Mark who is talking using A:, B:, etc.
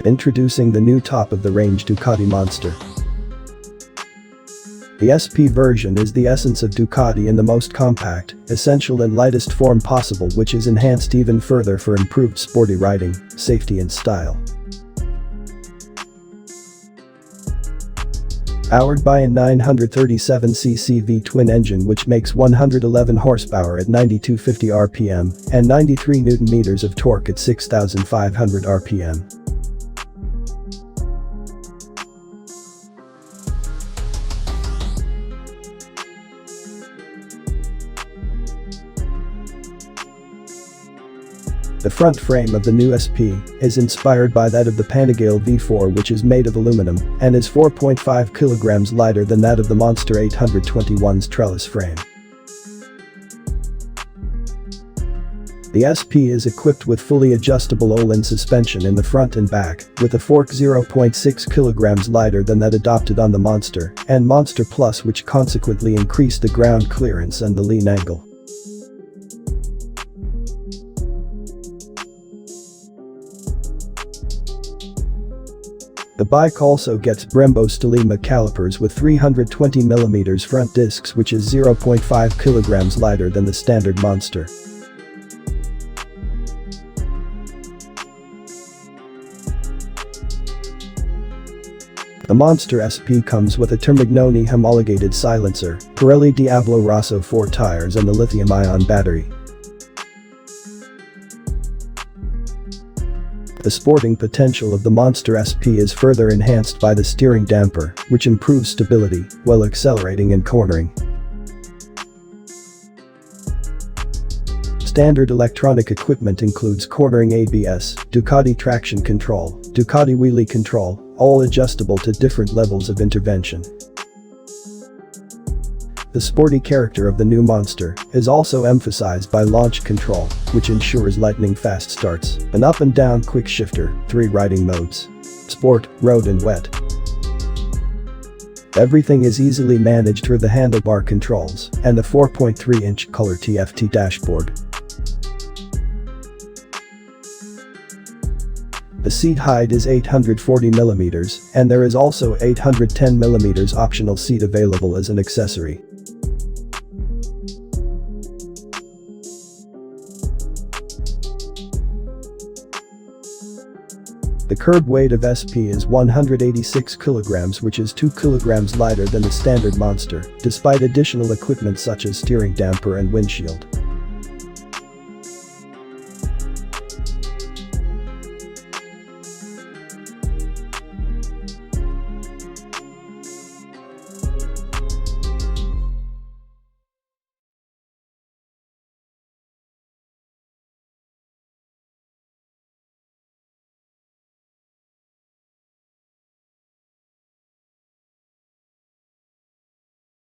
A: Introducing the new top-of-the-range Ducati Monster. The SP version is the essence of Ducati in the most compact, essential and lightest form possible, which is enhanced even further for improved sporty riding, safety and style. Powered by a 937cc V-twin engine which makes 111 horsepower at 9250 rpm and 93 Nm of torque at 6500 rpm. The front frame of the new SP is inspired by that of the Panigale V4, which is made of aluminum and is 4.5 kilograms lighter than that of the Monster 821's trellis frame. The SP is equipped with fully adjustable Öhlins suspension in the front and back, with a fork 0.6 kilograms lighter than that adopted on the Monster and Monster Plus, which consequently increased the ground clearance and the lean angle. The bike also gets Brembo Stelima calipers with 320mm front discs, which is 0.5 kilograms lighter than the standard Monster. The Monster SP comes with a Termignoni homologated silencer, Pirelli Diablo Rosso 4 tires and the lithium-ion battery. The sporting potential of the Monster SP is further enhanced by the steering damper, which improves stability while accelerating and cornering. Standard electronic equipment includes cornering ABS, Ducati traction control, Ducati wheelie control, all adjustable to different levels of intervention. The sporty character of the new Monster is also emphasized by launch control, which ensures lightning-fast starts, an up and down quick shifter, 3 riding modes: sport, road and wet. Everything is easily managed through the handlebar controls and the 4.3-inch color TFT dashboard. The seat height is 840mm, and there is also 810mm optional seat available as an accessory. The curb weight of SP is 186 kilograms, which is 2 kilograms lighter than the standard Monster, despite additional equipment such as steering damper and windshield.